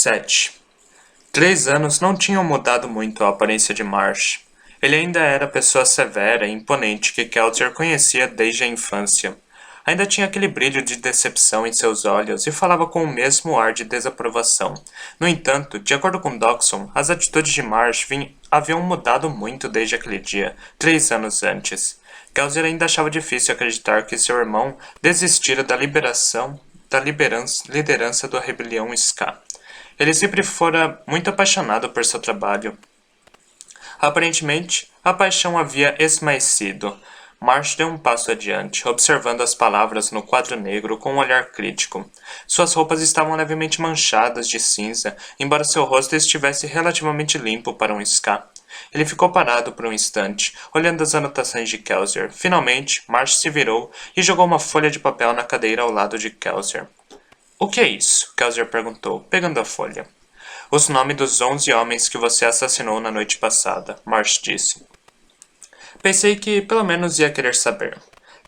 7. 3 anos não tinham mudado muito a aparência de Marsh. Ele ainda era a pessoa severa e imponente que Kelsier conhecia desde a infância. Ainda tinha aquele brilho de decepção em seus olhos e falava com o mesmo ar de desaprovação. No entanto, de acordo com Dodson, as atitudes de Marsh haviam mudado muito desde aquele dia, 3 anos antes. Kelsier ainda achava difícil acreditar que seu irmão desistira da liderança da rebelião Ska. Ele sempre fora muito apaixonado por seu trabalho. Aparentemente, a paixão havia esmaecido. Marsh deu um passo adiante, observando as palavras no quadro negro com um olhar crítico. Suas roupas estavam levemente manchadas de cinza, embora seu rosto estivesse relativamente limpo para um Ska. Ele ficou parado por um instante, olhando as anotações de Kelsier. Finalmente, Marsh se virou e jogou uma folha de papel na cadeira ao lado de Kelsier. O que é isso? Kelsier perguntou, pegando a folha. Os nomes dos 11 homens que você assassinou na noite passada, Marsh disse. Pensei que pelo menos ia querer saber.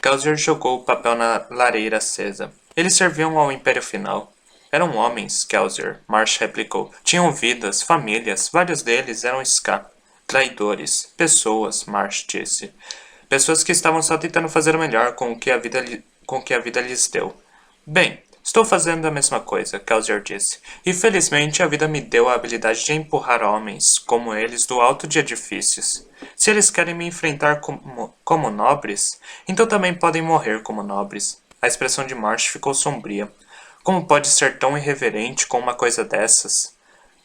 Kelsier jogou o papel na lareira acesa. Eles serviam ao Império Final. Eram homens, Kelsier, Marsh replicou. Tinham vidas, famílias, vários deles eram Ska. Traidores, pessoas, Marsh disse. Pessoas que estavam só tentando fazer o melhor com o que a vida lhes deu. Bem, estou fazendo a mesma coisa, Kelsier disse, e felizmente a vida me deu a habilidade de empurrar homens, como eles, do alto de edifícios. Se eles querem me enfrentar como nobres, então também podem morrer como nobres. A expressão de Marsh ficou sombria. Como pode ser tão irreverente com uma coisa dessas?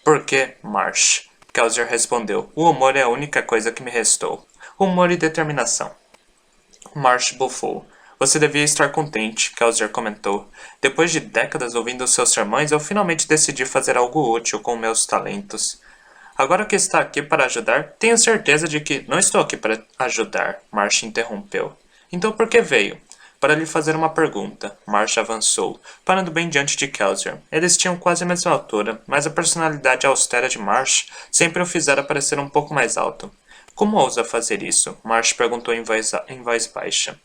Por que, Marsh? Kelsier respondeu. O humor é a única coisa que me restou. Humor e determinação. Marsh bufou. Você devia estar contente, Kelsier comentou. Depois de décadas ouvindo seus sermões, eu finalmente decidi fazer algo útil com meus talentos. Agora que está aqui para ajudar, tenho certeza de que não estou aqui para ajudar, Marsh interrompeu. Então por que veio? Para lhe fazer uma pergunta, Marsh avançou, parando bem diante de Kelsier. Eles tinham quase a mesma altura, mas a personalidade austera de Marsh sempre o fizera parecer um pouco mais alto. Como ousa fazer isso? Marsh perguntou em voz baixa.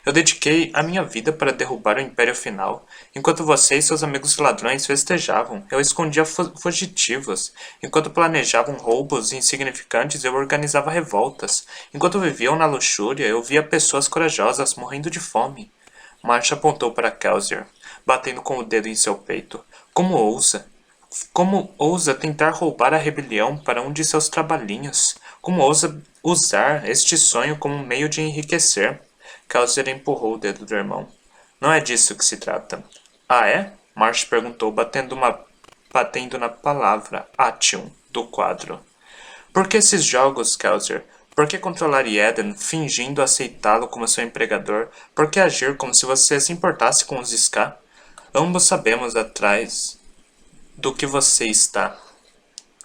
Eu dediquei a minha vida para derrubar o Império Final. Enquanto você e seus amigos ladrões festejavam, eu escondia fugitivos. Enquanto planejavam roubos insignificantes, eu organizava revoltas. Enquanto viviam na luxúria, eu via pessoas corajosas morrendo de fome. Marsh apontou para Kelsier, batendo com o dedo em seu peito. Como ousa? Como ousa tentar roubar a rebelião para um de seus trabalhinhos? Como ousa usar este sonho como um meio de enriquecer? Kelsier empurrou o dedo do irmão. Não é disso que se trata. Ah, é? Marsh perguntou, batendo na palavra Ation do quadro. Por que esses jogos, Kelsier? Por que controlar Eden, fingindo aceitá-lo como seu empregador? Por que agir como se você se importasse com os Ska? Ambos sabemos atrás do que você está.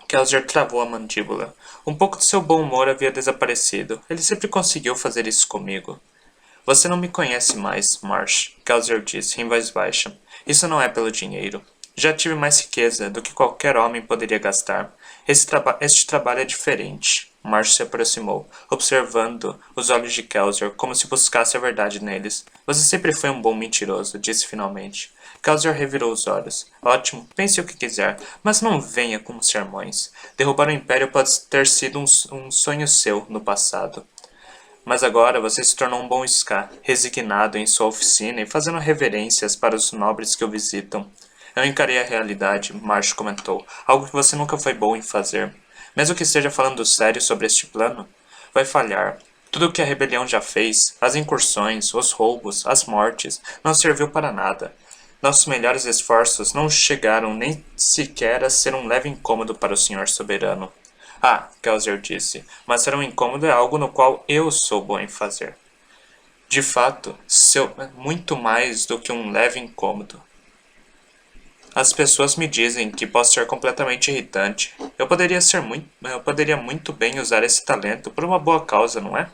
Kelsier travou a mandíbula. Um pouco de seu bom humor havia desaparecido. Ele sempre conseguiu fazer isso comigo. Você não me conhece mais, Marsh, Kelsier disse em voz baixa. Isso não é pelo dinheiro. Já tive mais riqueza do que qualquer homem poderia gastar. Este trabalho é diferente. Marsh se aproximou, observando os olhos de Kelsier como se buscasse a verdade neles. Você sempre foi um bom mentiroso, disse finalmente. Kelsier revirou os olhos. Ótimo, pense o que quiser, mas não venha com sermões. Derrubar o Império pode ter sido um sonho seu no passado. Mas agora você se tornou um bom Ska, resignado em sua oficina e fazendo reverências para os nobres que o visitam. Eu encarei a realidade, Marsh comentou, algo que você nunca foi bom em fazer. Mesmo que esteja falando sério sobre este plano, vai falhar. Tudo o que a rebelião já fez, as incursões, os roubos, as mortes, não serviu para nada. Nossos melhores esforços não chegaram nem sequer a ser um leve incômodo para o senhor soberano. Ah, Kelsier disse, mas ser um incômodo é algo no qual eu sou bom em fazer. De fato, muito mais do que um leve incômodo. As pessoas me dizem que posso ser completamente irritante. Eu poderia muito bem usar esse talento por uma boa causa, não é?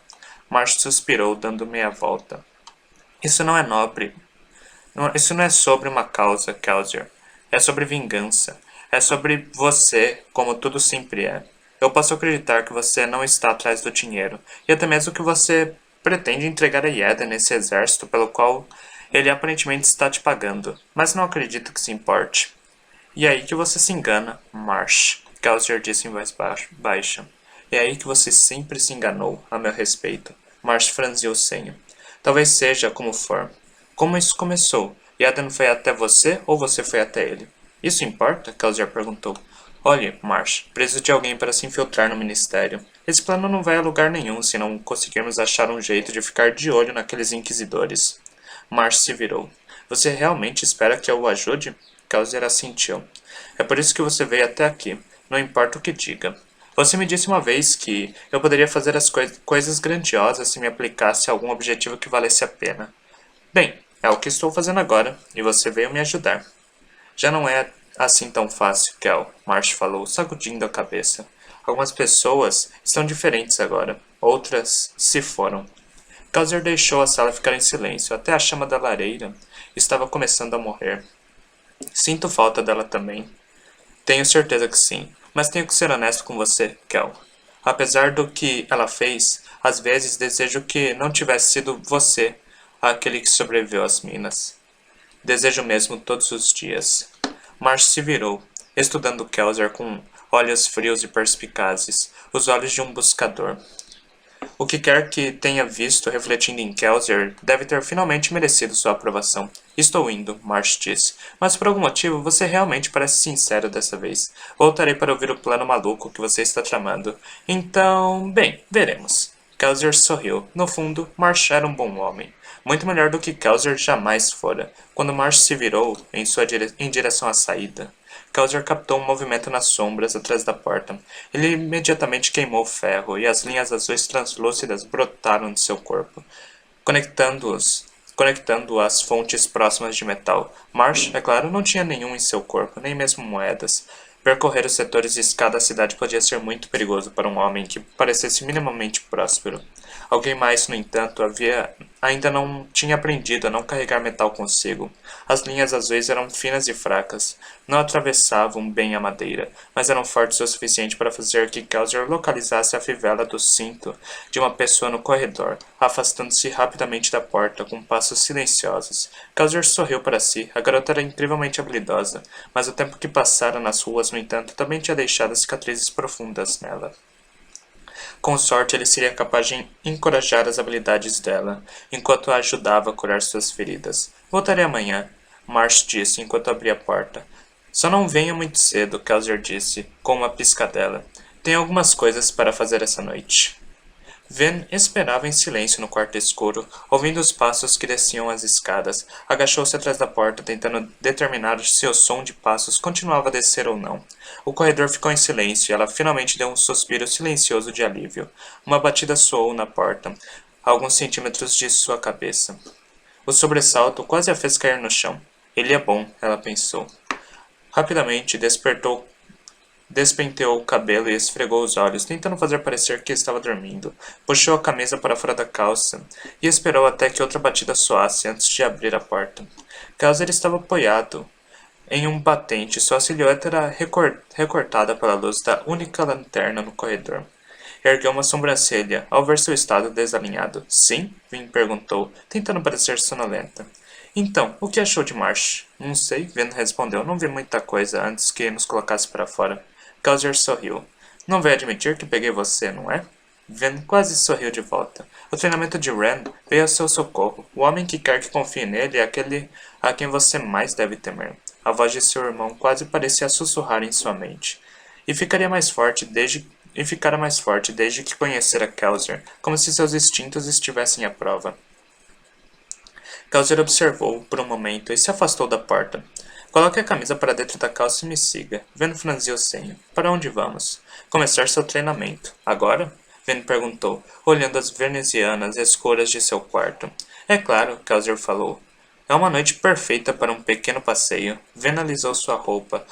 Marsh suspirou, dando meia volta. Isso não é nobre. Isso não é sobre uma causa, Kelsier. É sobre vingança. É sobre você, como tudo sempre é. Eu posso acreditar que você não está atrás do dinheiro, e até mesmo que você pretende entregar a Yeda nesse exército pelo qual ele aparentemente está te pagando, mas não acredito que se importe. E é aí que você se engana, Marsh, Gauser disse em voz baixa. É aí que você sempre se enganou, a meu respeito. Marsh franziu o senho. Talvez seja como for. Como isso começou? Yaden foi até você ou você foi até ele? Isso importa? Gauser perguntou. Olhe, Marsh, preciso de alguém para se infiltrar no ministério. Esse plano não vai a lugar nenhum se não conseguirmos achar um jeito de ficar de olho naqueles inquisidores. Marsh se virou. Você realmente espera que eu o ajude? Causer assentiu. É por isso que você veio até aqui. Não importa o que diga. Você me disse uma vez que eu poderia fazer as coisas grandiosas se me aplicasse a algum objetivo que valesse a pena. Bem, é o que estou fazendo agora, e você veio me ajudar. Já não é assim tão fácil, Kel, Marsh falou, sacudindo a cabeça. Algumas pessoas estão diferentes agora, outras se foram. Causer deixou a sala ficar em silêncio, até a chama da lareira estava começando a morrer. Sinto falta dela também. Tenho certeza que sim, mas tenho que ser honesto com você, Kel. Apesar do que ela fez, às vezes desejo que não tivesse sido você aquele que sobreviveu às minas. Desejo mesmo todos os dias. Marsh se virou, estudando Kelzer com olhos frios e perspicazes, os olhos de um buscador. O que quer que tenha visto refletindo em Kelzer deve ter finalmente merecido sua aprovação. Estou indo, Marsh disse, mas por algum motivo você realmente parece sincero dessa vez. Voltarei para ouvir o plano maluco que você está tramando. Então, bem, veremos. Kelzer sorriu. No fundo, Marsh era um bom homem. Muito melhor do que Kelzer jamais fora, quando Marsh se virou em direção à saída. Causer captou um movimento nas sombras atrás da porta. Ele imediatamente queimou o ferro, e as linhas azuis translúcidas brotaram de seu corpo, conectando-o às fontes próximas de metal. Marsh, é claro, não tinha nenhum em seu corpo, nem mesmo moedas. Percorrer os setores de escada da cidade podia ser muito perigoso para um homem que parecesse minimamente próspero. Alguém mais, no entanto, ainda não tinha aprendido a não carregar metal consigo. As linhas azuis eram finas e fracas, não atravessavam bem a madeira, mas eram fortes o suficiente para fazer que Causer localizasse a fivela do cinto de uma pessoa no corredor, afastando-se rapidamente da porta com passos silenciosos. Causer sorriu para si. A garota era incrivelmente habilidosa, mas o tempo que passara nas ruas, no entanto, também tinha deixado cicatrizes profundas nela. Com sorte, ele seria capaz de encorajar as habilidades dela, enquanto a ajudava a curar suas feridas. Voltarei amanhã, Marsh disse enquanto abria a porta. Só não venha muito cedo, Kelzer disse, com uma piscadela. Tenho algumas coisas para fazer essa noite. Ven esperava em silêncio no quarto escuro, ouvindo os passos que desciam as escadas. Agachou-se atrás da porta, tentando determinar se o som de passos continuava a descer ou não. O corredor ficou em silêncio e ela finalmente deu um suspiro silencioso de alívio. Uma batida soou na porta, a alguns centímetros de sua cabeça. O sobressalto quase a fez cair no chão. Ele é bom, ela pensou. Rapidamente despenteou o cabelo e esfregou os olhos, tentando fazer parecer que estava dormindo. Puxou a camisa para fora da calça e esperou até que outra batida soasse antes de abrir a porta. Kaiser estava apoiado em um batente, sua silhueta era recortada pela luz da única lanterna no corredor. Ergueu uma sobrancelha ao ver seu estado desalinhado. Sim? Vin perguntou, tentando parecer sonolenta. Então, o que achou de Marsh? Não sei, Vin respondeu. Não vi muita coisa antes que nos colocasse para fora. Causer sorriu. Não vai admitir que peguei você, não é? Ven quase sorriu de volta. O treinamento de Ren veio ao seu socorro. O homem que quer que confie nele é aquele a quem você mais deve temer. A voz de seu irmão quase parecia sussurrar em sua mente. E ficara mais forte desde que conhecera Kelzer, como se seus instintos estivessem à prova. Kelzer observou por um momento e se afastou da porta. Coloque a camisa para dentro da calça e me siga. Ven franziu o senho. Para onde vamos? Começar seu treinamento. Agora? Ven perguntou, olhando as venezianas escuras de seu quarto. É claro, Kelzer falou. É uma noite perfeita para um pequeno passeio. Ven alisou sua roupa,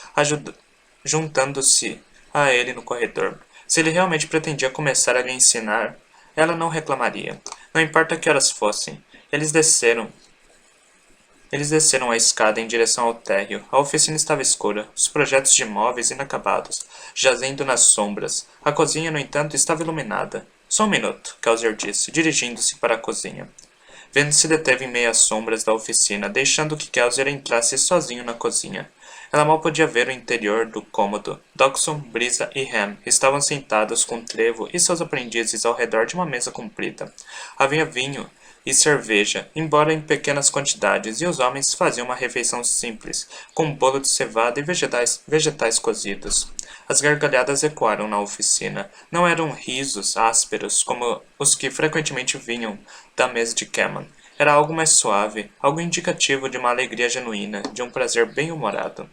juntando-se a ele no corredor. Se ele realmente pretendia começar a lhe ensinar, ela não reclamaria. Não importa que horas fossem. Eles desceram a escada em direção ao térreo. A oficina estava escura, os projetos de móveis inacabados, jazendo nas sombras. A cozinha, no entanto, estava iluminada. Só um minuto, Kelzer disse, dirigindo-se para a cozinha. Vendo se deteve em meio às sombras da oficina, deixando que Kelzer entrasse sozinho na cozinha. Ela mal podia ver o interior do cômodo. Dawson, Brisa e Ham estavam sentados com Trevo e seus aprendizes ao redor de uma mesa comprida. Havia vinho e cerveja, embora em pequenas quantidades, e os homens faziam uma refeição simples, com um bolo de cevada e vegetais cozidos. As gargalhadas ecoaram na oficina. Não eram risos ásperos como os que frequentemente vinham da mesa de Cameron. Era algo mais suave, algo indicativo de uma alegria genuína, de um prazer bem-humorado.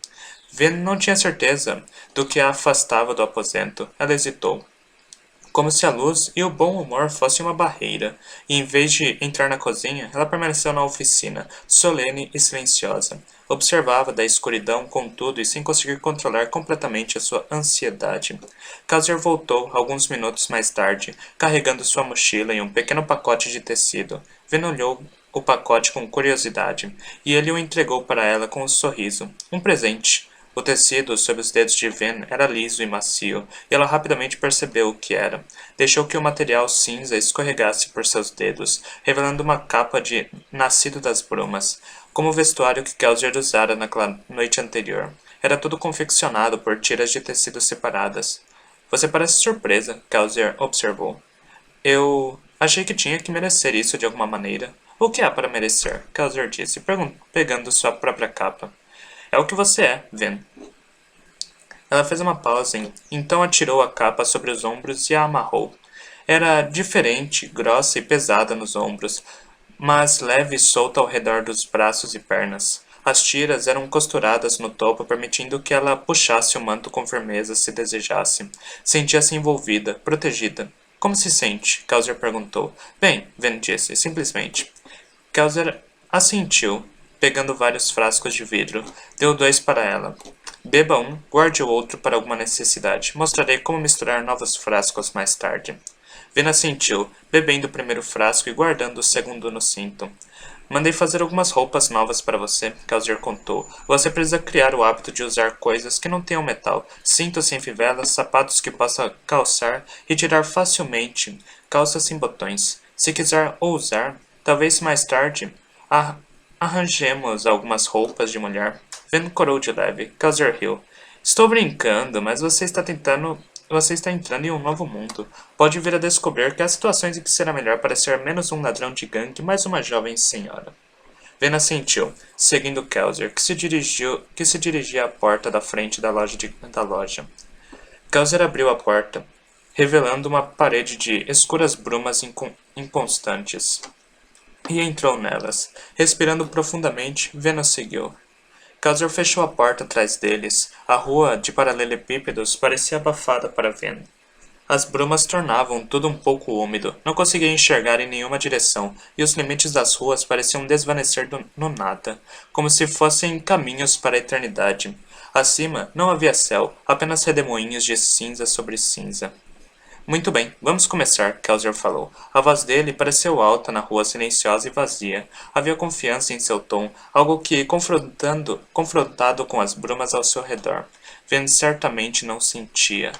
Ven não tinha certeza do que a afastava do aposento. Ela hesitou, como se a luz e o bom humor fossem uma barreira, e em vez de entrar na cozinha, ela permaneceu na oficina, solene e silenciosa. Observava da escuridão, contudo, e sem conseguir controlar completamente a sua ansiedade. Kaiser voltou, alguns minutos mais tarde, carregando sua mochila e um pequeno pacote de tecido. Ven olhou o pacote com curiosidade, e ele o entregou para ela com um sorriso. Um presente. O tecido sob os dedos de Ven era liso e macio, e ela rapidamente percebeu o que era. Deixou que o material cinza escorregasse por seus dedos, revelando uma capa de Nascido das Brumas, como o vestuário que Kelsier usara naquela noite anterior. Era tudo confeccionado por tiras de tecido separadas. Você parece surpresa, Kelsier observou. Eu achei que tinha que merecer isso de alguma maneira. O que há para merecer? Kelsier disse, pegando sua própria capa. É o que você é, Ven. Ela fez uma pausa, então atirou a capa sobre os ombros e a amarrou. Era diferente, grossa e pesada nos ombros, mas leve e solta ao redor dos braços e pernas. As tiras eram costuradas no topo, permitindo que ela puxasse o manto com firmeza se desejasse. Sentia-se envolvida, protegida. Como se sente? Kaiser perguntou. Bem, Ven disse, simplesmente. Kaiser assentiu, pegando vários frascos de vidro. Deu 2 para ela. Beba um, guarde o outro para alguma necessidade. Mostrarei como misturar novos frascos mais tarde. Vena assentiu, bebendo o primeiro frasco e guardando o segundo no cinto. Mandei fazer algumas roupas novas para você, Kaiser contou. Você precisa criar o hábito de usar coisas que não tenham metal, cintos sem fivelas, sapatos que possa calçar e tirar facilmente, calças sem botões. Se quiser ousar, talvez mais tarde arranjemos algumas roupas de mulher. Ven corou de leve. Kaiser riu. Estou brincando, mas você está entrando em um novo mundo. Pode vir a descobrir que há situações em que será melhor parecer menos um ladrão de gangue, mais uma jovem senhora. Ven assentiu, seguindo Kaiser, que se dirigia à porta da frente da loja. Kaiser abriu a porta, revelando uma parede de escuras brumas inconstantes, e entrou nelas. Respirando profundamente, Ven o seguiu. Kaiser fechou a porta atrás deles. A rua de paralelepípedos parecia abafada para Ven. As brumas tornavam tudo um pouco úmido. Não conseguia enxergar em nenhuma direção, e os limites das ruas pareciam desvanecer no nada, como se fossem caminhos para a eternidade. Acima não havia céu, apenas redemoinhos de cinza sobre cinza. Muito bem, vamos começar, Kaiser falou. A voz dele pareceu alta na rua silenciosa e vazia. Havia confiança em seu tom, algo que, confrontado com as brumas ao seu redor, Ven certamente não sentia.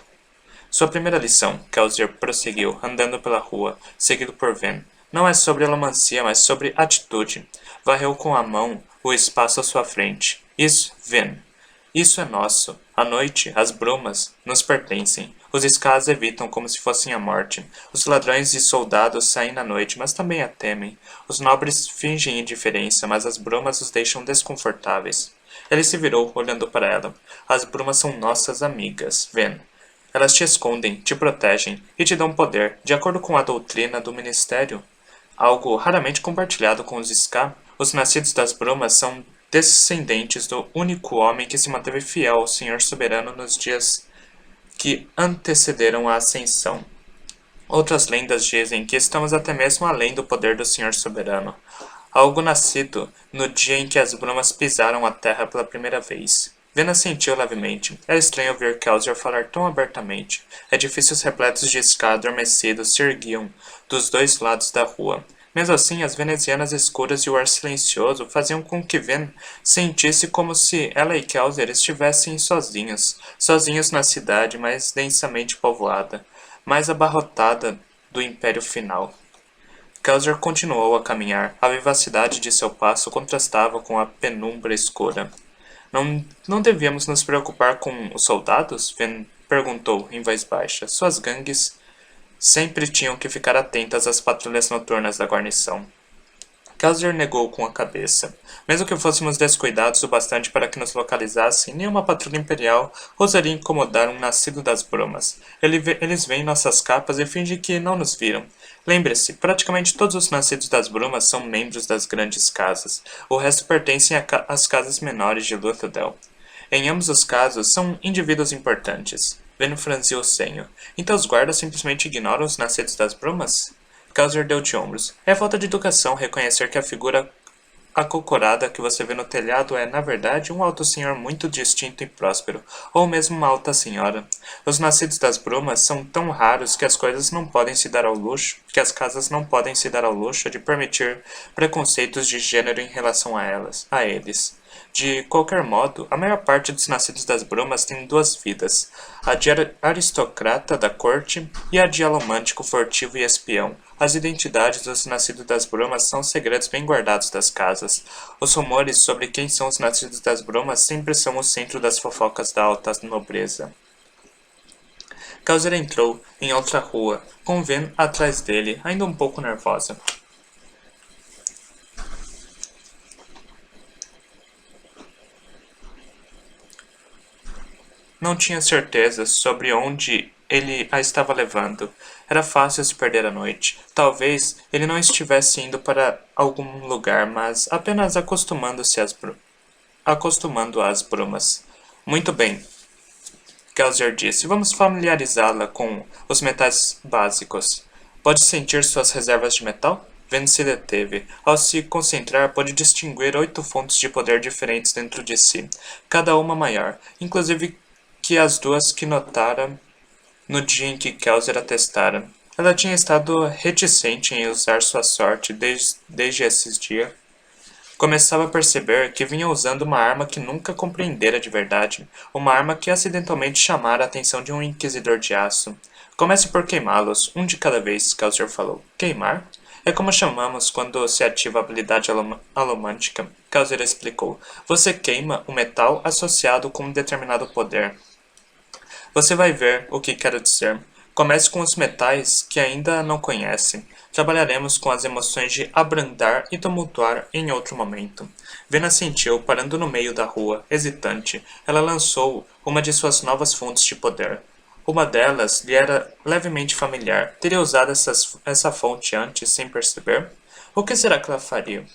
Sua primeira lição, Kaiser prosseguiu, andando pela rua, seguido por Ven. Não é sobre alomancia, mas sobre atitude. Varreu com a mão o espaço à sua frente. Isso, Ven. Isso é nosso. À noite, as brumas nos pertencem. Os Skas evitam como se fossem a morte. Os ladrões e soldados saem na noite, mas também a temem. Os nobres fingem indiferença, mas as brumas os deixam desconfortáveis. Ele se virou, olhando para ela. As brumas são nossas amigas, Ven. Elas te escondem, te protegem e te dão poder, de acordo com a doutrina do Ministério. Algo raramente compartilhado com os Ska. Os nascidos das brumas são descendentes do único homem que se manteve fiel ao Senhor Soberano nos dias que antecederam a ascensão. Outras lendas dizem que estamos até mesmo além do poder do Senhor Soberano. Algo nascido no dia em que as brumas pisaram a terra pela primeira vez. Vena sentiu levemente. Era estranho ouvir Kaiser falar tão abertamente. Edifícios repletos de Ska adormecidos se erguiam dos dois lados da rua. Mesmo assim, as venezianas escuras e o ar silencioso faziam com que Ven sentisse como se ela e Kaiser estivessem sozinhos na cidade mais densamente povoada, mais abarrotada do Império Final. Kaiser continuou a caminhar. A vivacidade de seu passo contrastava com a penumbra escura. Não devíamos nos preocupar com os soldados? Ven perguntou em voz baixa. Suas gangues sempre tinham que ficar atentas às patrulhas noturnas da guarnição. Kaiser negou com a cabeça. Mesmo que fôssemos descuidados o bastante para que nos localizassem, nenhuma patrulha imperial ousaria incomodar um nascido das brumas. Eles veem nossas capas e fingem que não nos viram. Lembre-se, praticamente todos os nascidos das brumas são membros das grandes casas. O resto pertencem às casas menores de Luthadel. Em ambos os casos, são indivíduos importantes. Veno franziu o senho. Então os guardas simplesmente ignoram os nascidos das brumas? Kaiser deu de ombros. É falta de educação reconhecer que a figura acocorada que você vê no telhado é, na verdade, um alto senhor muito distinto e próspero, ou mesmo uma alta senhora. Os nascidos das brumas são tão raros que as coisas não podem se dar ao luxo, que as casas não podem se dar ao luxo de permitir preconceitos de gênero em relação a eles. De qualquer modo, a maior parte dos nascidos das brumas tem duas vidas, a de aristocrata da corte e a de alomântico furtivo e espião. As identidades dos nascidos das brumas são segredos bem guardados das casas. Os rumores sobre quem são os nascidos das brumas sempre são o centro das fofocas da alta nobreza. Kaiser entrou em outra rua, com Ven atrás dele, ainda um pouco nervosa. Não tinha certeza sobre onde ele a estava levando. Era fácil se perder à noite. Talvez ele não estivesse indo para algum lugar, mas apenas acostumando às brumas. Muito bem, Kaiser disse. Vamos familiarizá-la com os metais básicos. Pode sentir suas reservas de metal? Ven se deteve. Ao se concentrar, pôde distinguir 8 fontes de poder diferentes dentro de si, cada uma maior, inclusive que as duas que notara no dia em que Kaiser a testara. Ela tinha estado reticente em usar sua sorte desde esses dias. Começava a perceber que vinha usando uma arma que nunca compreendera de verdade, uma arma que acidentalmente chamara a atenção de um inquisidor de aço. Comece por queimá-los, um de cada vez, Kaiser falou. Queimar? É como chamamos quando se ativa a habilidade alomântica, Kaiser explicou. Você queima o metal associado com um determinado poder. Você vai ver o que quero dizer. Comece com os metais que ainda não conhece. Trabalharemos com as emoções de abrandar e tumultuar em outro momento. Vena sentiu, parando no meio da rua, hesitante. Ela lançou uma de suas novas fontes de poder. Uma delas lhe era levemente familiar. Teria usado essa fonte antes, sem perceber? O que será que ela faria?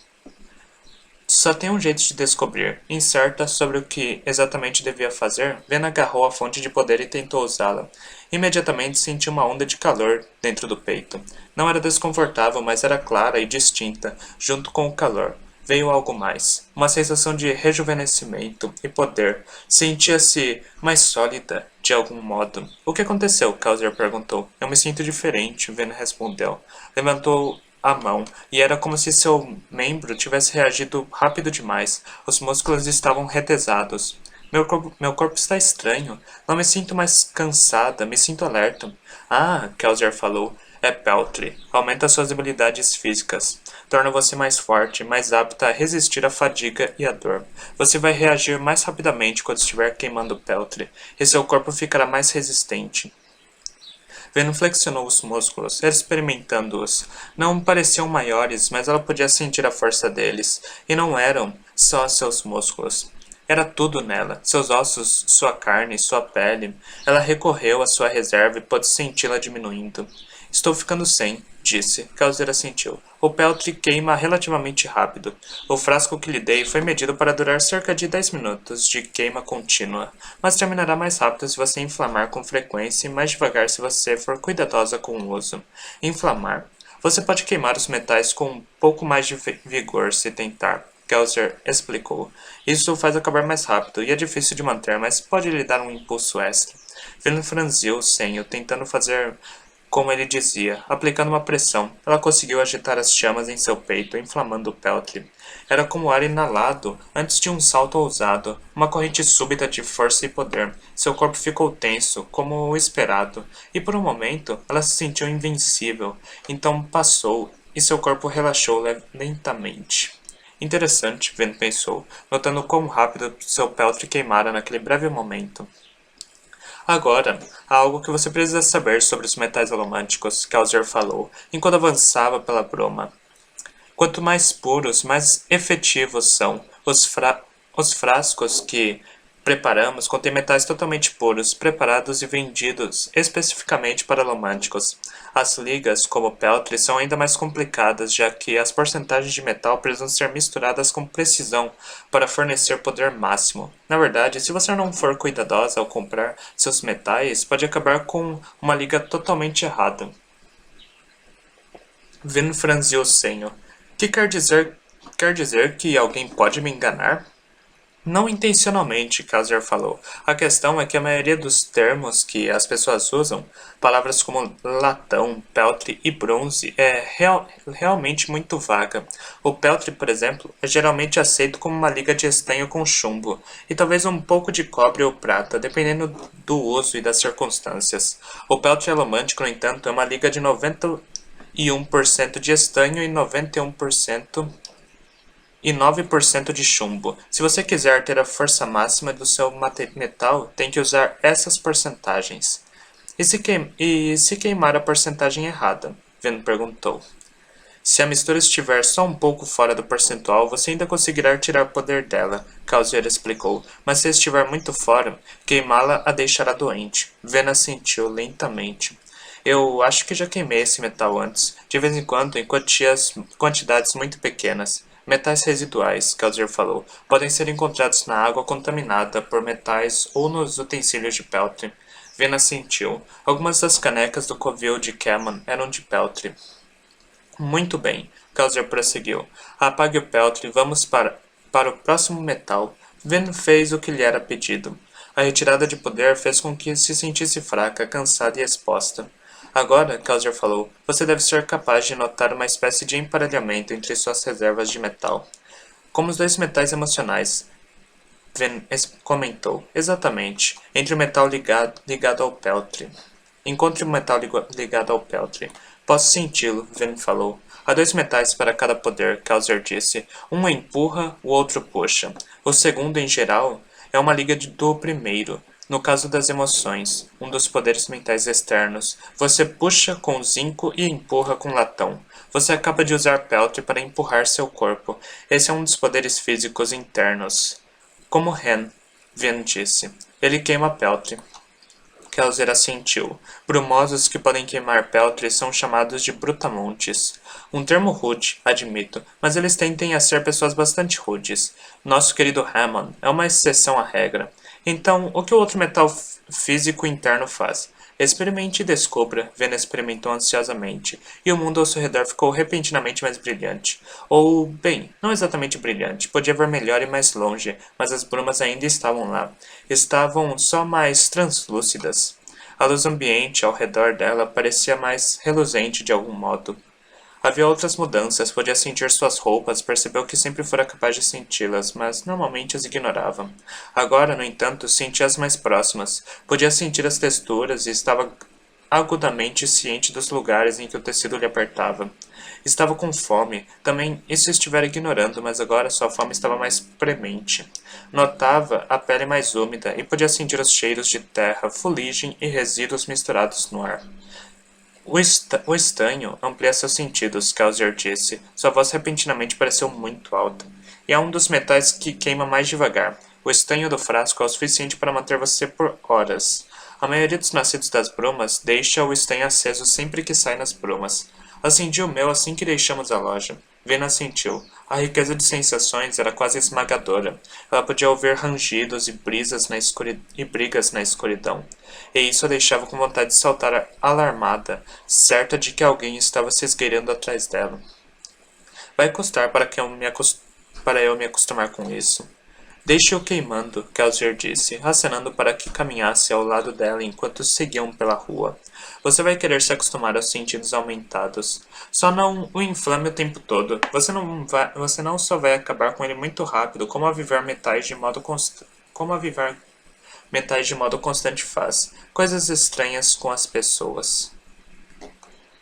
Só tem um jeito de descobrir. Incerta sobre o que exatamente devia fazer, Vena agarrou a fonte de poder e tentou usá-la. Imediatamente sentiu uma onda de calor dentro do peito. Não era desconfortável, mas era clara e distinta. Junto com o calor, veio algo mais. Uma sensação de rejuvenescimento e poder. Sentia-se mais sólida, de algum modo. O que aconteceu? Kaiser perguntou. Eu me sinto diferente, Vena respondeu. Levantou a mão, e era como se seu membro tivesse reagido rápido demais. Os músculos estavam retesados. Meu corpo está estranho. Não me sinto mais cansada, me sinto alerta. Ah, Kaiser falou. É Peltry. Aumenta suas habilidades físicas. Torna você mais forte, mais apta a resistir à fadiga e à dor. Você vai reagir mais rapidamente quando estiver queimando Peltry, e seu corpo ficará mais resistente. Venom flexionou os músculos, experimentando-os. Não pareciam maiores, mas ela podia sentir a força deles. E não eram só seus músculos. Era tudo nela, seus ossos, sua carne, sua pele. Ela recorreu à sua reserva e pôde senti-la diminuindo. Estou ficando sem, disse. Kaiser assentiu. O Peltry queima relativamente rápido. O frasco que lhe dei foi medido para durar cerca de 10 minutos de queima contínua, mas terminará mais rápido se você inflamar com frequência e mais devagar se você for cuidadosa com o uso. Inflamar. Você pode queimar os metais com um pouco mais de vigor se tentar. Kaiser explicou. Isso o faz acabar mais rápido e é difícil de manter, mas pode lhe dar um impulso extra. Venom franziu o senho, tentando fazer como ele dizia, aplicando uma pressão. Ela conseguiu agitar as chamas em seu peito, inflamando o Peltry. Era como ar inalado antes de um salto ousado, uma corrente súbita de força e poder. Seu corpo ficou tenso, como o esperado, e por um momento ela se sentiu invencível. Então passou, e seu corpo relaxou lentamente. Interessante, Ven pensou, notando quão rápido seu peltre queimara naquele breve momento. Agora, há algo que você precisa saber sobre os metais alomânticos, Kelsier falou, enquanto avançava pela bruma. Quanto mais puros, mais efetivos são. Os frascos que preparamos contêm metais totalmente puros, preparados e vendidos especificamente para alomânticos. As ligas, como peltre, são ainda mais complicadas, já que as porcentagens de metal precisam ser misturadas com precisão para fornecer poder máximo. Na verdade, se você não for cuidadosa ao comprar seus metais, pode acabar com uma liga totalmente errada. Vin franziu o senho. Que quer dizer que alguém pode me enganar? Não intencionalmente, Kaiser falou. A questão é que a maioria dos termos que as pessoas usam, palavras como latão, peltre e bronze, é realmente muito vaga. O peltre, por exemplo, é geralmente aceito como uma liga de estanho com chumbo, e talvez um pouco de cobre ou prata, dependendo do uso e das circunstâncias. O peltre alomântico, no entanto, é uma liga de 91% de estanho e 91% e 9% de chumbo. Se você quiser ter a força máxima do seu metal, tem que usar essas porcentagens. E se queimar a porcentagem errada? Ven perguntou. Se a mistura estiver só um pouco fora do percentual, você ainda conseguirá tirar poder dela, Causier explicou, mas se estiver muito fora, queimá-la a deixará doente. Ven assentiu lentamente. Eu acho que já queimei esse metal antes, de vez em quando em quantidades muito pequenas. Metais residuais, Causier falou, podem ser encontrados na água contaminada por metais ou nos utensílios de peltre. Ven assentiu. Algumas das canecas do covil de Cameron eram de peltre. Muito bem, Causer prosseguiu. Apague o peltre e vamos para o próximo metal. Ven fez o que lhe era pedido. A retirada de poder fez com que se sentisse fraca, cansada e exposta. Agora, Causer falou, você deve ser capaz de notar uma espécie de emparelhamento entre suas reservas de metal. Como os dois metais emocionais, Ven comentou. Exatamente, entre o metal ligado ao peltre. Encontre o metal ligado ao peltre. Posso senti-lo, Ven falou. Há dois metais para cada poder, Causer disse. Um empurra, o outro puxa. O segundo, em geral, é uma liga do primeiro. No caso das emoções, um dos poderes mentais externos, você puxa com zinco e empurra com latão. Você acaba de usar peltre para empurrar seu corpo. Esse é um dos poderes físicos internos. Como Ren, Ven disse. Ele queima peltre. Kelsier assentiu. Brumosos que podem queimar peltre são chamados de brutamontes. Um termo rude, admito, mas eles tendem a ser pessoas bastante rudes. Nosso querido Hammond é uma exceção à regra. Então, o que o outro metal físico interno faz? Experimente e descubra, Ven experimentou ansiosamente, e o mundo ao seu redor ficou repentinamente mais brilhante. Ou, bem, não exatamente brilhante, podia ver melhor e mais longe, mas as brumas ainda estavam lá. Estavam só mais translúcidas. A luz ambiente ao redor dela parecia mais reluzente de algum modo. Havia outras mudanças, podia sentir suas roupas, percebeu que sempre fora capaz de senti-las, mas normalmente as ignorava. Agora, no entanto, sentia-as mais próximas, podia sentir as texturas e estava agudamente ciente dos lugares em que o tecido lhe apertava. Estava com fome, também isso estivera ignorando, mas agora sua fome estava mais premente. Notava a pele mais úmida e podia sentir os cheiros de terra, fuligem e resíduos misturados no ar. O estanho amplia seus sentidos, Kelsier disse. Sua voz repentinamente pareceu muito alta. E é um dos metais que queima mais devagar. O estanho do frasco é o suficiente para manter você por horas. A maioria dos nascidos das brumas deixa o estanho aceso sempre que sai nas brumas. Acendi o meu assim que deixamos a loja. Vena assentiu. A riqueza de sensações era quase esmagadora. Ela podia ouvir rangidos e brigas na escuridão. E isso a deixava com vontade de saltar alarmada, certa de que alguém estava se esgueirando atrás dela. Vai custar para eu me acostumar com isso. Deixe-o queimando, Kelsier disse, acenando para que caminhasse ao lado dela enquanto seguiam pela rua. Você vai querer se acostumar aos sentidos aumentados. Só não o inflame o tempo todo. Você não só vai acabar com ele muito rápido, como avivar metais de modo constante faz. Coisas estranhas com as pessoas.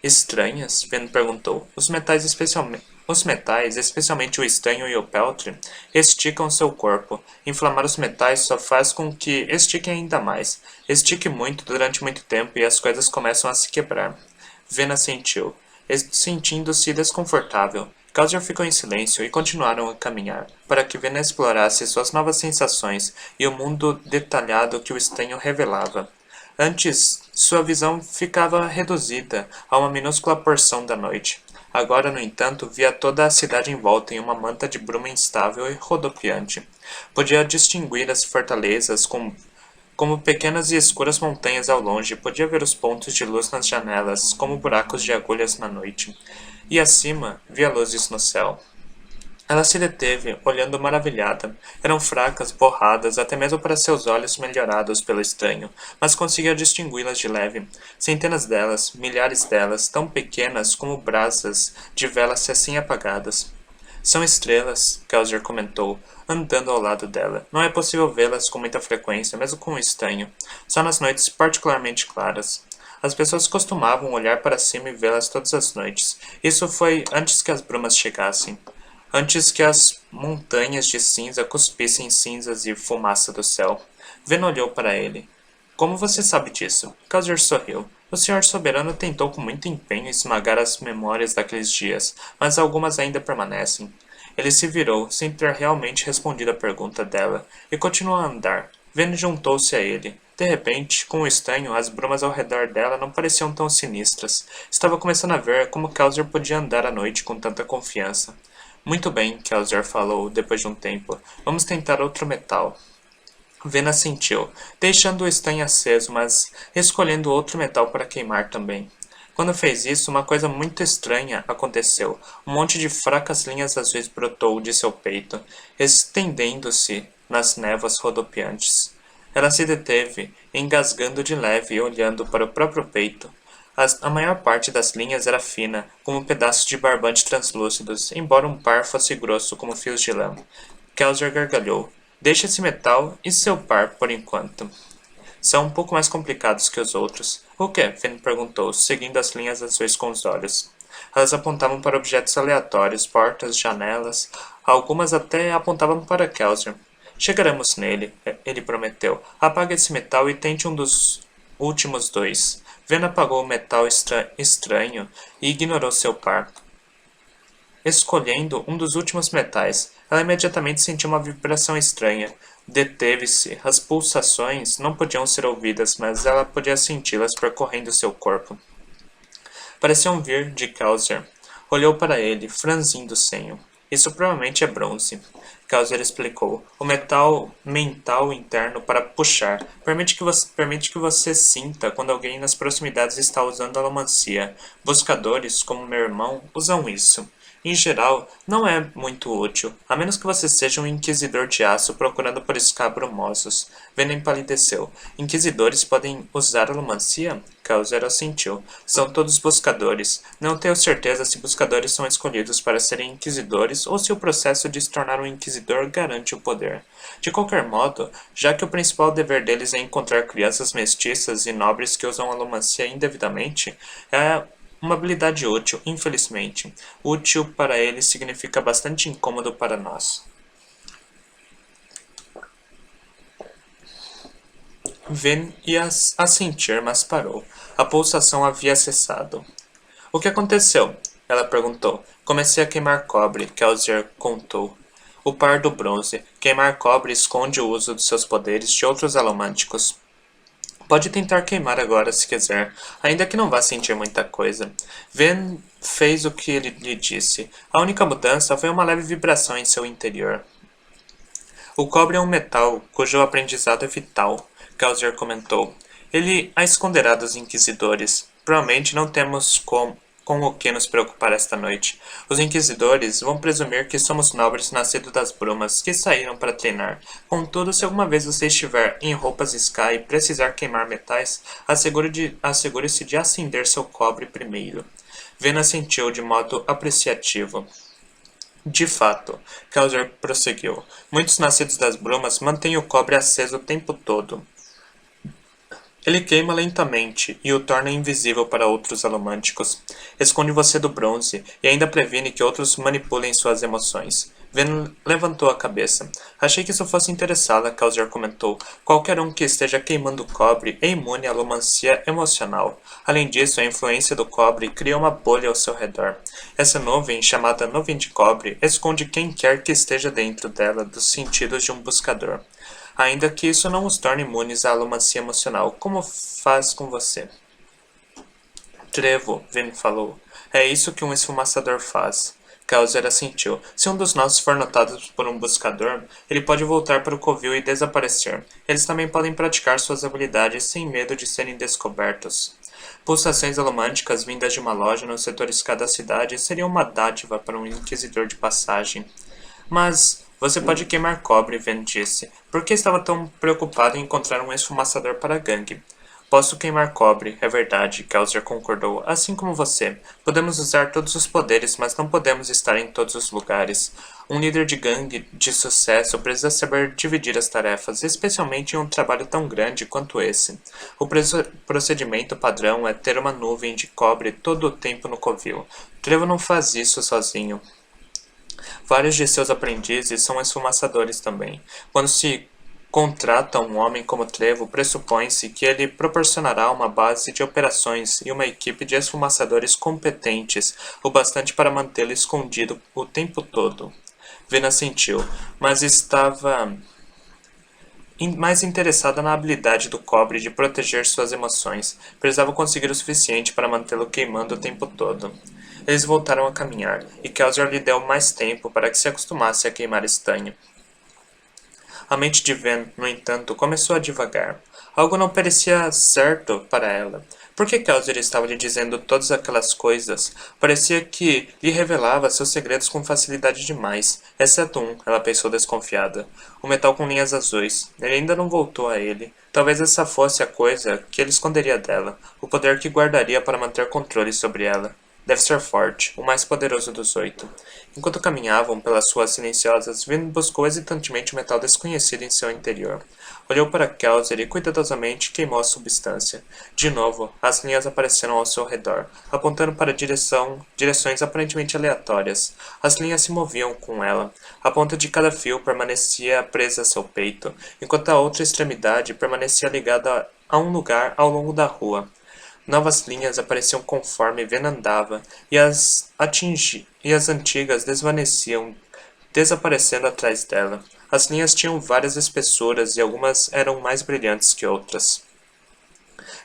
Estranhas? Ven perguntou. Os metais especialmente. Os metais, especialmente o estanho e o peltre, esticam seu corpo. Inflamar os metais só faz com que estiquem ainda mais. Estique muito durante muito tempo e as coisas começam a se quebrar. Vena sentiu, sentindo-se desconfortável. Calder ficou em silêncio e continuaram a caminhar, para que Vena explorasse suas novas sensações e o mundo detalhado que o estanho revelava. Antes, sua visão ficava reduzida a uma minúscula porção da noite. Agora, no entanto, via toda a cidade em volta em uma manta de bruma instável e rodopiante. Podia distinguir as fortalezas como pequenas e escuras montanhas ao longe, podia ver os pontos de luz nas janelas, como buracos de agulhas na noite. E acima, via luzes no céu. Ela se deteve, olhando maravilhada. Eram fracas, borradas, até mesmo para seus olhos melhorados pelo estranho, mas conseguia distingui-las de leve. Centenas delas, milhares delas, tão pequenas como brasas de velas recém-apagadas. São estrelas, Kelsier comentou, andando ao lado dela. Não é possível vê-las com muita frequência, mesmo com o estanho. Só nas noites particularmente claras. As pessoas costumavam olhar para cima e vê-las todas as noites. Isso foi antes que as brumas chegassem. Antes que as montanhas de cinza cuspissem cinzas e fumaça do céu. Ven olhou para ele. Como você sabe disso? Kelsier sorriu. O senhor soberano tentou com muito empenho esmagar as memórias daqueles dias, mas algumas ainda permanecem. Ele se virou, sem ter realmente respondido à pergunta dela, e continuou a andar. Ven juntou-se a ele. De repente, com o estanho, as brumas ao redor dela não pareciam tão sinistras. Estava começando a ver como Kelsier podia andar à noite com tanta confiança. Muito bem, Kelsier falou, depois de um tempo. Vamos tentar outro metal. Vena assentiu, deixando o estanho aceso, mas escolhendo outro metal para queimar também. Quando fez isso, uma coisa muito estranha aconteceu. Um monte de fracas linhas azuis brotou de seu peito, estendendo-se nas névoas rodopiantes. Ela se deteve, engasgando de leve e olhando para o próprio peito. A maior parte das linhas era fina, como pedaços de barbante translúcidos, embora um par fosse grosso como fios de lã. Kelsier gargalhou. Deixe esse metal e seu par por enquanto. São um pouco mais complicados que os outros. O que? Finn perguntou, seguindo as linhas azuis com os olhos. Elas apontavam para objetos aleatórios, portas, janelas. Algumas até apontavam para Kelsier. Chegaremos nele, ele prometeu. Apague esse metal e tente um dos últimos dois. Ven apagou o metal estranho e ignorou seu par. Escolhendo um dos últimos metais, ela imediatamente sentiu uma vibração estranha. Deteve-se. As pulsações não podiam ser ouvidas, mas ela podia senti-las percorrendo seu corpo. Pareciam vir de Kelsier. Olhou para ele, franzindo o senho. Isso provavelmente é bronze. Kelsier explicou. O metal mental interno para puxar permite que você sinta quando alguém nas proximidades está usando alomancia. Buscadores, como meu irmão, usam isso. Em geral, não é muito útil, a menos que você seja um inquisidor de aço procurando por escabromosos. Vena empalideceu. Inquisidores podem usar alomancia? Kelsier assentiu. São todos buscadores. Não tenho certeza se buscadores são escolhidos para serem inquisidores ou se o processo de se tornar um inquisidor garante o poder. De qualquer modo, já que o principal dever deles é encontrar crianças mestiças e nobres que usam alomancia indevidamente, é uma habilidade útil, infelizmente. Útil para eles significa bastante incômodo para nós. Ven ia assentir, mas parou. A pulsação havia cessado. O que aconteceu? Ela perguntou. Comecei a queimar cobre, Kelsier contou. O par do bronze. Queimar cobre esconde o uso de seus poderes de outros alomânticos. Pode tentar queimar agora se quiser, ainda que não vá sentir muita coisa. Ven fez o que ele lhe disse. A única mudança foi uma leve vibração em seu interior. O cobre é um metal cujo aprendizado é vital, Kelsier comentou. Ele a esconderá dos inquisidores. Provavelmente não temos com o que nos preocupar esta noite. Os inquisidores vão presumir que somos nobres nascidos das brumas que saíram para treinar. Contudo, se alguma vez você estiver em roupas Sky e precisar queimar metais, assegure-se de acender seu cobre primeiro. Vena sentiu de modo apreciativo. De fato, Kelsier prosseguiu, muitos nascidos das brumas mantêm o cobre aceso o tempo todo. Ele queima lentamente e o torna invisível para outros alomânticos. Esconde você do bronze e ainda previne que outros manipulem suas emoções. Ven levantou a cabeça. Achei que isso fosse interessá-la, Causer comentou. Qualquer um que esteja queimando cobre é imune à alomancia emocional. Além disso, a influência do cobre cria uma bolha ao seu redor. Essa nuvem, chamada nuvem de cobre, esconde quem quer que esteja dentro dela dos sentidos de um buscador. Ainda que isso não os torne imunes à alomancia emocional, como faz com você. Trevo, Vin falou. É isso que um esfumaçador faz. Causer assentiu. Se um dos nossos for notado por um buscador, ele pode voltar para o covil e desaparecer. Eles também podem praticar suas habilidades sem medo de serem descobertos. Pulsações alomânticas vindas de uma loja no setor escada da cidade seriam uma dádiva para um inquisidor de passagem. Mas você pode queimar cobre, Ven disse. Por que estava tão preocupado em encontrar um esfumaçador para a gangue? Posso queimar cobre, é verdade, Kelsier concordou, assim como você. Podemos usar todos os poderes, mas não podemos estar em todos os lugares. Um líder de gangue de sucesso precisa saber dividir as tarefas, especialmente em um trabalho tão grande quanto esse. O procedimento padrão é ter uma nuvem de cobre todo o tempo no covil. Trevo não faz isso sozinho. Vários de seus aprendizes são esfumaçadores também. Quando se contrata um homem como Trevo, pressupõe-se que ele proporcionará uma base de operações e uma equipe de esfumaçadores competentes, o bastante para mantê-lo escondido o tempo todo. Vena sentiu, mas estava mais interessada na habilidade do cobre de proteger suas emoções. Precisava conseguir o suficiente para mantê-lo queimando o tempo todo. Eles voltaram a caminhar, e Kelsier lhe deu mais tempo para que se acostumasse a queimar estanho. A mente de Ven, no entanto, começou a divagar. Algo não parecia certo para ela. Por que Kelsier estava lhe dizendo todas aquelas coisas? Parecia que lhe revelava seus segredos com facilidade demais, exceto um, ela pensou desconfiada. O metal com linhas azuis. Ele ainda não voltou a ele. Talvez essa fosse a coisa que ele esconderia dela, o poder que guardaria para manter controle sobre ela. Deve ser forte, o mais poderoso dos 8. Enquanto caminhavam pelas ruas silenciosas, Vin buscou hesitantemente o metal desconhecido em seu interior. Olhou para Kelsier e cuidadosamente queimou a substância. De novo, as linhas apareceram ao seu redor, apontando para direções aparentemente aleatórias. As linhas se moviam com ela. A ponta de cada fio permanecia presa a seu peito, enquanto a outra extremidade permanecia ligada a um lugar ao longo da rua. Novas linhas apareciam conforme Ven andava, e as antigas desvaneciam, desaparecendo atrás dela. As linhas tinham várias espessuras e algumas eram mais brilhantes que outras.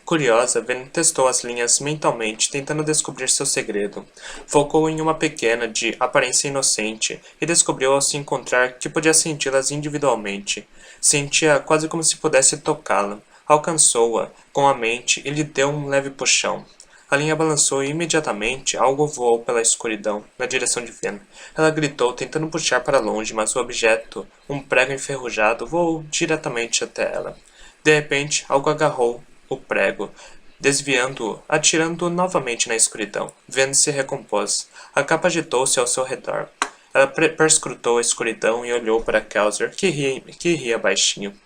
Curiosa, Ven testou as linhas mentalmente, tentando descobrir seu segredo. Focou em uma pequena, de aparência inocente, e descobriu ao se encontrar que podia senti-las individualmente. Sentia quase como se pudesse tocá-la. Alcançou-a com a mente e lhe deu um leve puxão. A linha balançou e imediatamente algo voou pela escuridão, na direção de Ven. Ela gritou, tentando puxar para longe, mas o objeto, um prego enferrujado, voou diretamente até ela. De repente, algo agarrou o prego, desviando-o, atirando-o novamente na escuridão. Ven se recompôs. A capa agitou-se ao seu redor. Ela perscrutou a escuridão e olhou para Kelsier, que ria baixinho.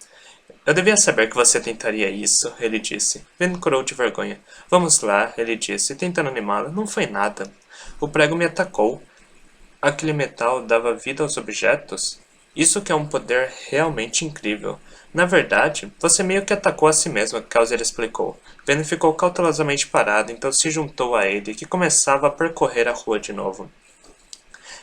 Eu devia saber que você tentaria isso, ele disse. Ven corou de vergonha. Vamos lá, ele disse, tentando animá-la. Não foi nada. O prego me atacou. Aquele metal dava vida aos objetos? Isso que é um poder realmente incrível. Na verdade, você meio que atacou a si mesma, Kelsier explicou. Ven ficou cautelosamente parado, então se juntou a ele, que começava a percorrer a rua de novo.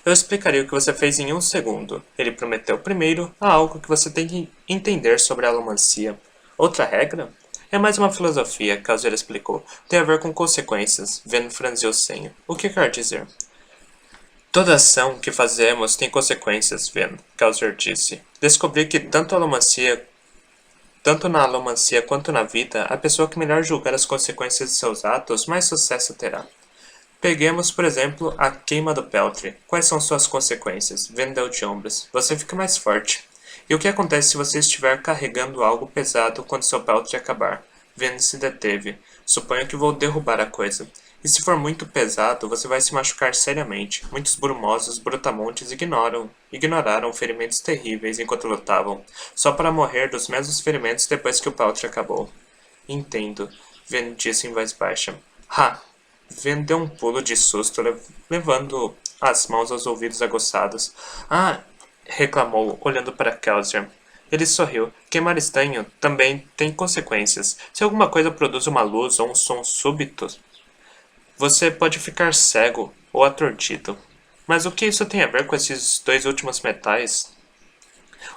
Eu explicaria o que você fez em um segundo, ele prometeu. Primeiro, há algo que você tem que entender sobre a alomancia. Outra regra? É mais uma filosofia, Kelsier explicou. Tem a ver com consequências. Ven franziu o senho. O que quer dizer? Toda ação que fazemos tem consequências, Ven, Kelsier disse. Descobri que tanto na alomancia quanto na vida, a pessoa que melhor julgar as consequências de seus atos, mais sucesso terá. Peguemos, por exemplo, a queima do Peltre. Quais são suas consequências? Ven deu de ombros. Você fica mais forte. E o que acontece se você estiver carregando algo pesado quando seu Peltre acabar? Ven se deteve. Suponho que vou derrubar a coisa. E se for muito pesado, você vai se machucar seriamente. Muitos brumosos brutamontes ignoraram ferimentos terríveis enquanto lutavam, só para morrer dos mesmos ferimentos depois que o Peltre acabou. Entendo, Ven disse em voz baixa. Ha! Ven deu um pulo de susto, levando as mãos aos ouvidos aguçados. Ah! Reclamou, olhando para Kelsier. Ele sorriu. Queimar estanho também tem consequências. Se alguma coisa produz uma luz ou um som súbito, você pode ficar cego ou aturdido. Mas o que isso tem a ver com esses dois últimos metais?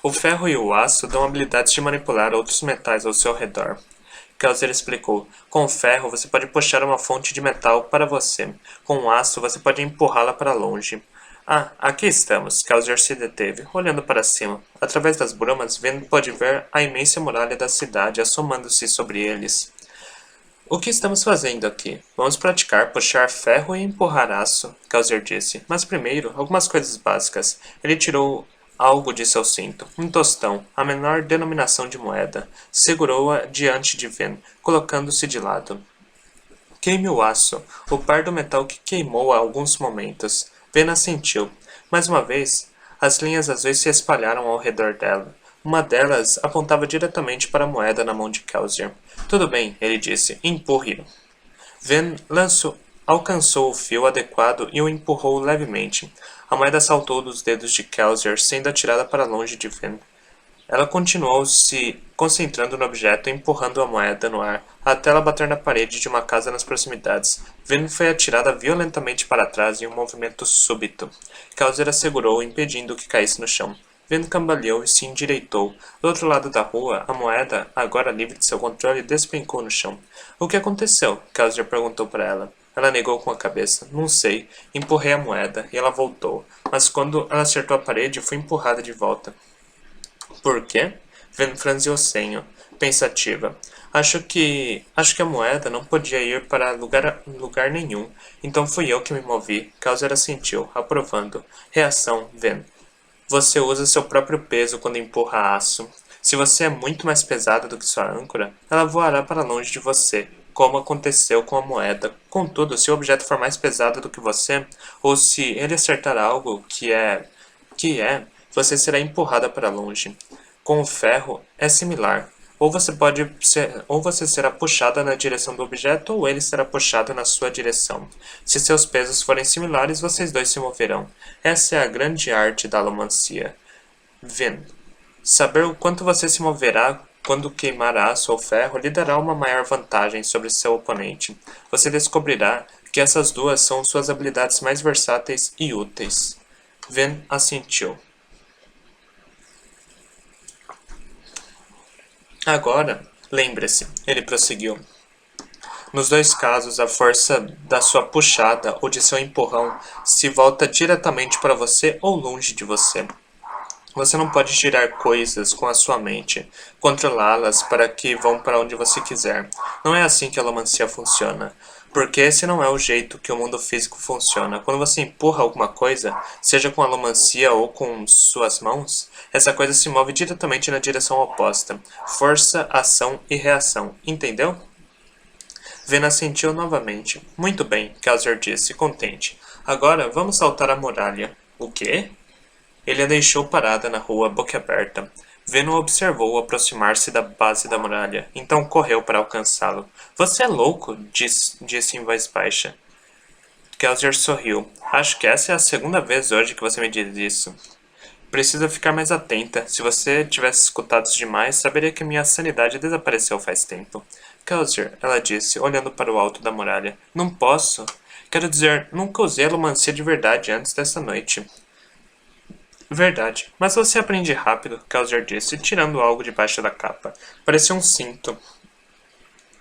O ferro e o aço dão habilidades de manipular outros metais ao seu redor. Kelsier explicou. Com o ferro, você pode puxar uma fonte de metal para você. Com o aço, você pode empurrá-la para longe. Ah, aqui estamos. Kelsier se deteve, olhando para cima. Através das brumas, Ven pode ver a imensa muralha da cidade assomando-se sobre eles. O que estamos fazendo aqui? Vamos praticar puxar ferro e empurrar aço, Kelsier disse. Mas primeiro, algumas coisas básicas. Ele tirou algo de seu cinto, um tostão, a menor denominação de moeda. Segurou-a diante de Ven, colocando-se de lado. Queime o aço, o par do metal que queimou há alguns momentos. Ven assentiu. Mais uma vez, as linhas azuis se espalharam ao redor dela. Uma delas apontava diretamente para a moeda na mão de Kelsier. Tudo bem, ele disse. Empurre-o. Ven alcançou o fio adequado e o empurrou levemente. A moeda saltou dos dedos de Kelsier, sendo atirada para longe de Ven. Ela continuou se concentrando no objeto, empurrando a moeda no ar, até ela bater na parede de uma casa nas proximidades. Ven foi atirada violentamente para trás em um movimento súbito. Kelsier a segurou, impedindo que caísse no chão. Ven cambaleou e se endireitou. Do outro lado da rua, a moeda, agora livre de seu controle, despencou no chão. O que aconteceu? Kelsier perguntou para ela. Ela negou com a cabeça. Não sei. Empurrei a moeda, e ela voltou. Mas quando ela acertou a parede, foi empurrada de volta. Por quê? Ven franziu o senho, pensativa. Acho que a moeda não podia ir para lugar nenhum. Então fui eu que me movi. Kelsier assentiu, aprovando. Reação, Ven. Você usa seu próprio peso quando empurra aço. Se você é muito mais pesada do que sua âncora, ela voará para longe de você, como aconteceu com a moeda. Contudo, se o objeto for mais pesado do que você, ou se ele acertar algo você será empurrada para longe. Com o ferro, é similar. Ou você será puxada na direção do objeto, ou ele será puxado na sua direção. Se seus pesos forem similares, vocês dois se moverão. Essa é a grande arte da alomancia. Ven. Saber o quanto você se moverá quando queimar aço ou ferro lhe dará uma maior vantagem sobre seu oponente. Você descobrirá que essas duas são suas habilidades mais versáteis e úteis. Ven assentiu. Agora, lembre-se, ele prosseguiu. Nos dois casos, a força da sua puxada ou de seu empurrão se volta diretamente para você ou longe de você. Você não pode girar coisas com a sua mente, controlá-las para que vão para onde você quiser. Não é assim que a alomancia funciona. Porque esse não é o jeito que o mundo físico funciona. Quando você empurra alguma coisa, seja com a alomancia ou com suas mãos, essa coisa se move diretamente na direção oposta. Força, ação e reação. Entendeu? Vena assentiu novamente. Muito bem, Kelsier disse, contente. Agora vamos saltar a muralha. O quê? Ele a deixou parada na rua, boquiaberta. Veno observou aproximar-se da base da muralha, então correu para alcançá-lo. Você é louco, disse em voz baixa. Kelsier sorriu. Acho que essa é a segunda vez hoje que você me diz isso. Precisa ficar mais atenta. Se você tivesse escutado demais, saberia que minha sanidade desapareceu faz tempo. Kelsier, ela disse, olhando para o alto da muralha. Não posso. Quero dizer, nunca usei alomancia de verdade antes dessa noite. Verdade, mas você aprende rápido, Kelsier disse, tirando algo debaixo da capa. Parecia um cinto.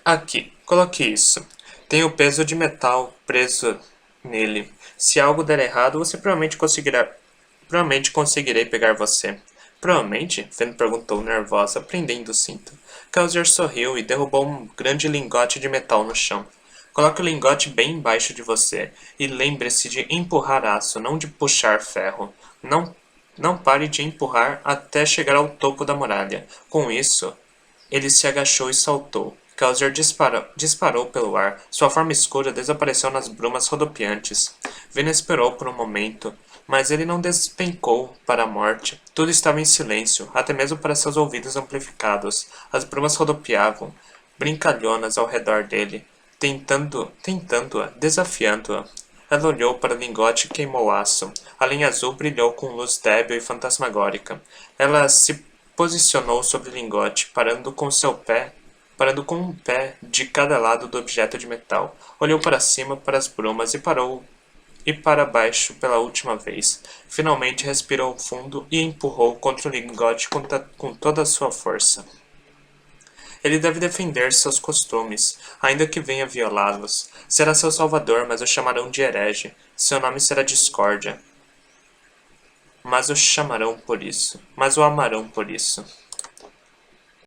Aqui, coloque isso. Tem o peso de metal preso nele. Se algo der errado, você provavelmente conseguirá. Provavelmente conseguirei pegar você. Provavelmente? Fen perguntou, nervosa, prendendo o cinto. Kelsier sorriu e derrubou um grande lingote de metal no chão. Coloque o lingote bem embaixo de você. E lembre-se de empurrar aço, não de puxar ferro. Não pare de empurrar até chegar ao topo da muralha. Com isso, ele se agachou e saltou. Kelsier disparou pelo ar. Sua forma escura desapareceu nas brumas rodopiantes. Vena esperou por um momento, mas ele não despencou para a morte. Tudo estava em silêncio, até mesmo para seus ouvidos amplificados. As brumas rodopiavam, brincalhonas ao redor dele, tentando-a, desafiando-a. Ela olhou para o lingote e queimou o aço. A linha azul brilhou com luz débil e fantasmagórica. Ela se posicionou sobre o lingote, parando com um pé de cada lado do objeto de metal. Olhou para cima, para as brumas e parou e para baixo pela última vez. Finalmente respirou fundo e empurrou contra o lingote com toda a sua força. Ele deve defender seus costumes, ainda que venha violá-los. Será seu salvador, mas o chamarão de herege. Seu nome será discórdia, mas o chamarão por isso. Mas o amarão por isso.